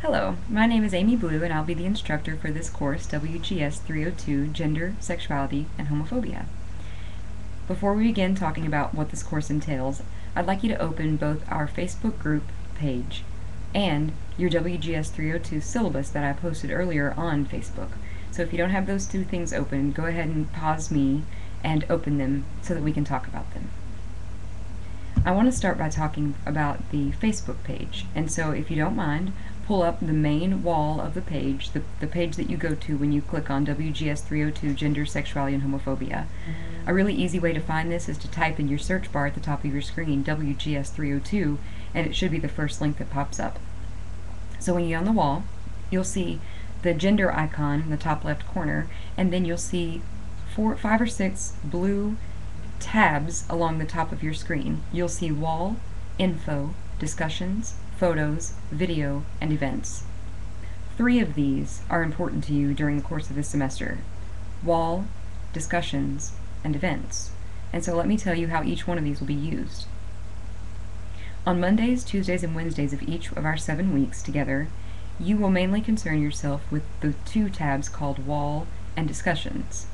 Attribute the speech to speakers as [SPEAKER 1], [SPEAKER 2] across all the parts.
[SPEAKER 1] Hello, my name is Amy Blue and I'll be the instructor for this course, WGS302, Gender, Sexuality, and Homophobia. Before we begin talking about what this course entails, I'd like you to open both our Facebook group page and your WGS302 syllabus that I posted earlier on Facebook. So if you don't have those two things open, go ahead and pause me and open them so that we can talk about them. I want to start by talking about the Facebook page, and so if you don't mind, pull up the main wall of the page, the page that you go to when you click on WGS302 Gender, Sexuality, and Homophobia. A really easy way to find this is to type in your search bar at the top of your screen WGS302, and it should be the first link that pops up. So when you're on the wall, you'll see the gender icon in the top left corner, and then you'll see 5 or 6 blue tabs along the top of your screen. You'll see Wall, Info, Discussions, Photos, Video, and Events. 3 of these are important to you during the course of this semester: Wall, Discussions, and Events. And so let me tell you how each one of these will be used. On Mondays, Tuesdays, and Wednesdays of each of our 7 weeks together, you will mainly concern yourself with the 2 tabs called Wall and Discussions.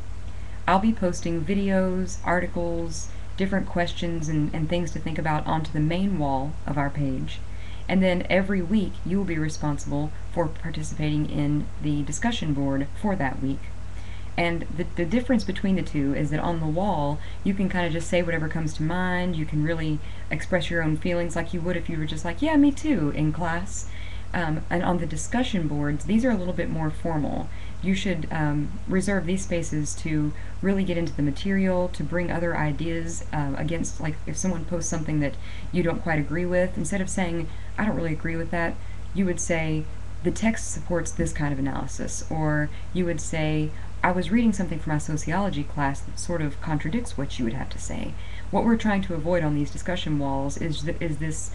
[SPEAKER 1] I'll be posting videos, articles, different questions, and things to think about onto the main wall of our page. And then every week you will be responsible for participating in the discussion board for that week. And the difference between the two is that on the wall you can kind of just say whatever comes to mind. You can really express your own feelings like you would if you were just like, yeah, me too, in class. And on the discussion boards, these are a little bit more formal. You should reserve these spaces to really get into the material, to bring other ideas against, like if someone posts something that you don't quite agree with, instead of saying, I don't really agree with that, you would say, the text supports this kind of analysis, or you would say, I was reading something from my sociology class that sort of contradicts what you would have to say. What we're trying to avoid on these discussion walls is this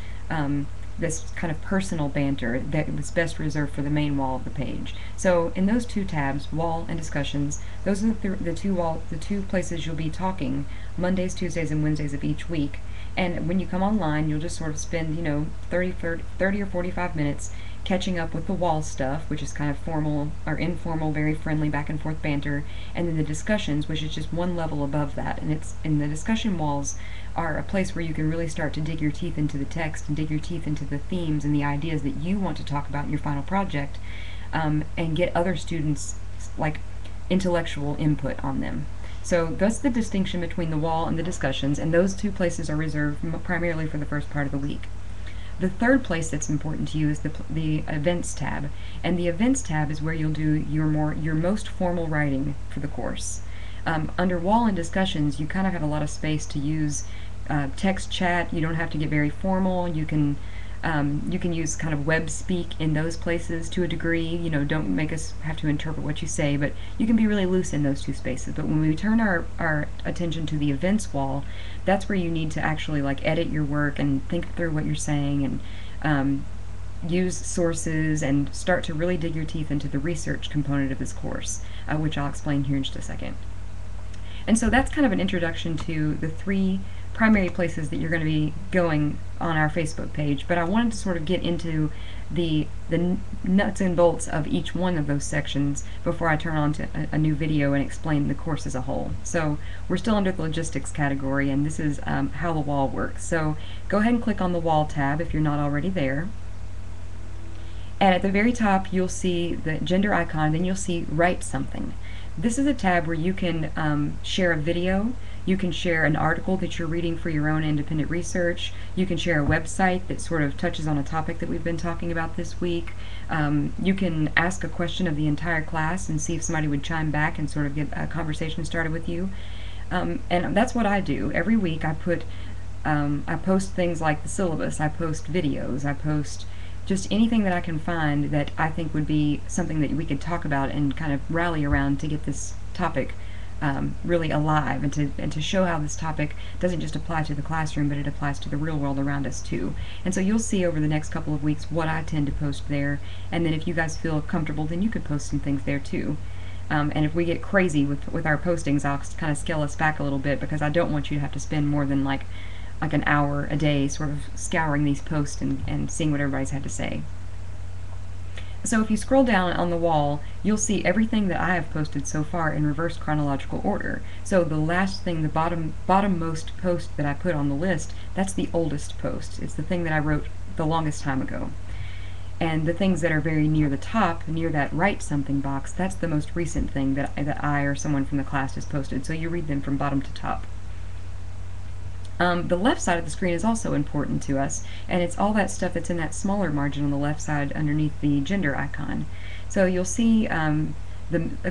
[SPEAKER 1] kind of personal banter that was best reserved for the main wall of the page. So in those 2 tabs, Wall and Discussions, those are the two places you'll be talking Mondays, Tuesdays, and Wednesdays of each week. And when you come online, you'll just sort of spend 30 or 45 minutes catching up with the wall stuff, which is kind of formal or informal, very friendly back and forth banter, and then the discussions, which is just one level above that. And the discussion walls are a place where you can really start to dig your teeth into the text and dig your teeth into the themes and the ideas that you want to talk about in your final project, and get other students like intellectual input on them. So that's the distinction between the wall and the discussions, and those 2 places are reserved primarily for the first part of the week. The third place that's important to you is the Events tab, and the Events tab is where you'll do your most formal writing for the course. Under Wall and Discussions, you kind of have a lot of space to use text chat. You don't have to get very formal. You can use kind of web speak in those places to a degree. Don't make us have to interpret what you say, but you can be really loose in those 2 spaces. But when we turn our attention to the Events wall, that's where you need to actually like edit your work and think through what you're saying, and use sources and start to really dig your teeth into the research component of this course, which I'll explain here in just a second. And so that's kind of an introduction to the 3 primary places that you're going to be going on our Facebook page, but I wanted to sort of get into the nuts and bolts of each one of those sections before I turn on to a new video and explain the course as a whole. So we're still under the logistics category, and this is how the wall works. So go ahead and click on the Wall tab if you're not already there. And at the very top you'll see the gender icon, then you'll see Write Something. This is a tab where you can share a video, you can share an article that you're reading for your own independent research, you can share a website that sort of touches on a topic that we've been talking about this week, you can ask a question of the entire class and see if somebody would chime back and sort of get a conversation started with you. And that's what I do. Every week I post things like the syllabus, I post videos, I post just anything that I can find that I think would be something that we could talk about and kind of rally around to get this topic really alive, and to show how this topic doesn't just apply to the classroom, but it applies to the real world around us too. And so you'll see over the next couple of weeks what I tend to post there, and then if you guys feel comfortable, then you could post some things there too. And if we get crazy with our postings, I'll kind of scale us back a little bit, because I don't want you to have to spend more than like an hour a day sort of scouring these posts and seeing what everybody's had to say. So if you scroll down on the wall, you'll see everything that I have posted so far in reverse chronological order. So the last thing, the bottommost post that I put on the list, that's the oldest post. It's the thing that I wrote the longest time ago. And the things that are very near the top, near that write something box, that's the most recent thing that I or someone from the class has posted. So you read them from bottom to top. The left side of the screen is also important to us, and it's all that stuff that's in that smaller margin on the left side underneath the gender icon. So you'll see a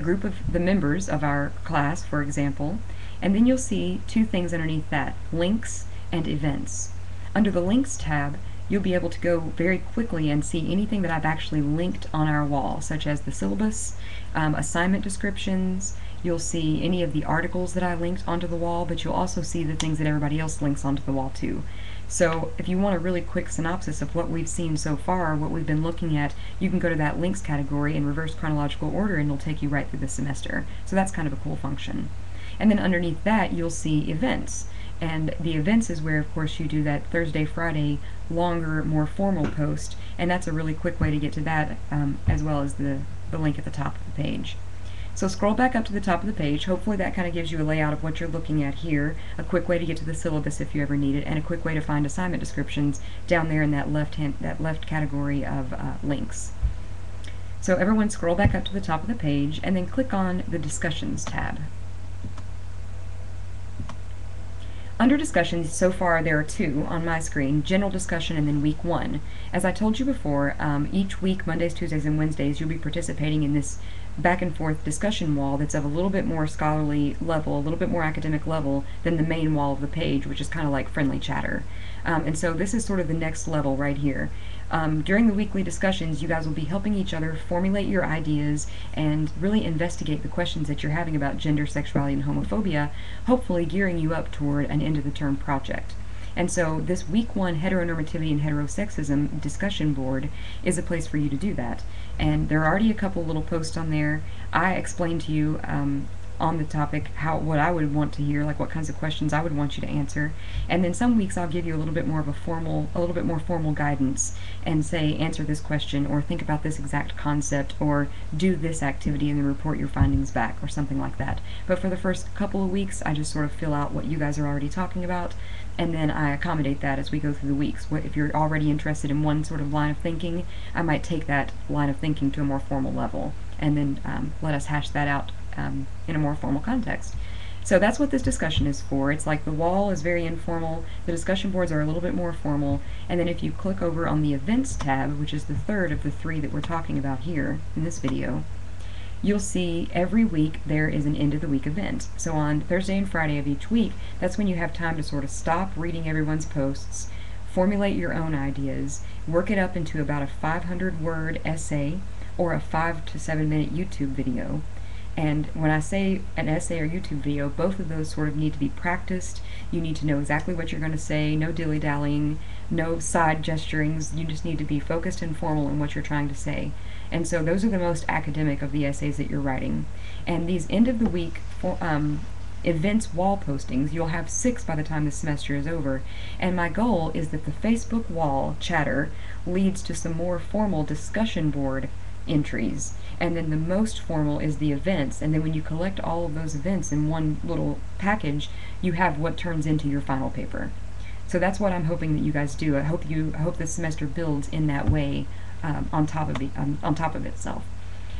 [SPEAKER 1] group of the members of our class, for example, and then you'll see two things underneath that, links and events. Under the links tab, you'll be able to go very quickly and see anything that I've actually linked on our wall, such as the syllabus, assignment descriptions. You'll see any of the articles that I linked onto the wall, but you'll also see the things that everybody else links onto the wall too. So if you want a really quick synopsis of what we've seen so far, what we've been looking at, you can go to that links category in reverse chronological order and it'll take you right through the semester. So that's kind of a cool function. And then underneath that, you'll see events. And the events is where, of course, you do that Thursday, Friday, longer, more formal post, and that's a really quick way to get to that, as well as the link at the top of the page. So scroll back up to the top of the page. Hopefully that kind of gives you a layout of what you're looking at here, a quick way to get to the syllabus if you ever need it, and a quick way to find assignment descriptions down there in that left category of links. So everyone scroll back up to the top of the page and then click on the Discussions tab. Under discussions, so far there are two on my screen, general discussion and then week 1. As I told you before, each week, Mondays, Tuesdays, and Wednesdays, you'll be participating in this back and forth discussion wall that's of a little bit more scholarly level, a little bit more academic level than the main wall of the page, which is kind of like friendly chatter. And so this is sort of the next level right here. During the weekly discussions, you guys will be helping each other formulate your ideas and really investigate the questions that you're having about gender, sexuality, and homophobia, hopefully gearing you up toward an end-of-the-term project. And so this week 1 heteronormativity and heterosexism discussion board is a place for you to do that. And there are already a couple little posts on there. I explained to you on the topic what I would want to hear, like what kinds of questions I would want you to answer. And then some weeks I'll give you a little bit more formal guidance and say answer this question or think about this exact concept or do this activity and then report your findings back or something like that. But for the first couple of weeks I just sort of fill out what you guys are already talking about, and then I accommodate that as we go through the weeks. If you're already interested in one sort of line of thinking, I might take that line of thinking to a more formal level and then let us hash that out in a more formal context. So that's what this discussion is for. It's like the wall is very informal, the discussion boards are a little bit more formal, and then if you click over on the Events tab, which is the third of the 3 that we're talking about here in this video, you'll see every week there is an end of the week event. So on Thursday and Friday of each week, that's when you have time to sort of stop reading everyone's posts, formulate your own ideas, work it up into about a 500-word essay or a 5 to 7 minute YouTube video. And when I say an essay or YouTube video, both of those sort of need to be practiced. You need to know exactly what you're going to say, no dilly-dallying, no side gesturings. You just need to be focused and formal in what you're trying to say. And so those are the most academic of the essays that you're writing. And these end of the week events wall postings, you'll have 6 by the time the semester is over. And my goal is that the Facebook wall chatter leads to some more formal discussion board entries, and then the most formal is the events, and then when you collect all of those events in one little package, you have what turns into your final paper. So that's what I'm hoping that you guys do. I hope this semester builds in that way on top of itself.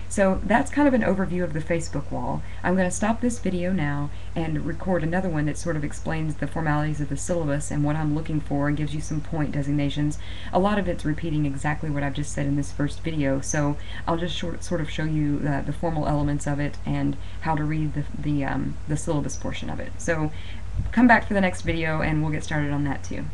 [SPEAKER 1] So that's kind of an overview of the Facebook wall. I'm going to stop this video now and record another one that sort of explains the formalities of the syllabus and what I'm looking for and gives you some point designations. A lot of it's repeating exactly what I've just said in this first video, so I'll just sort of show you the formal elements of it and how to read the syllabus portion of it. So come back for the next video and we'll get started on that too.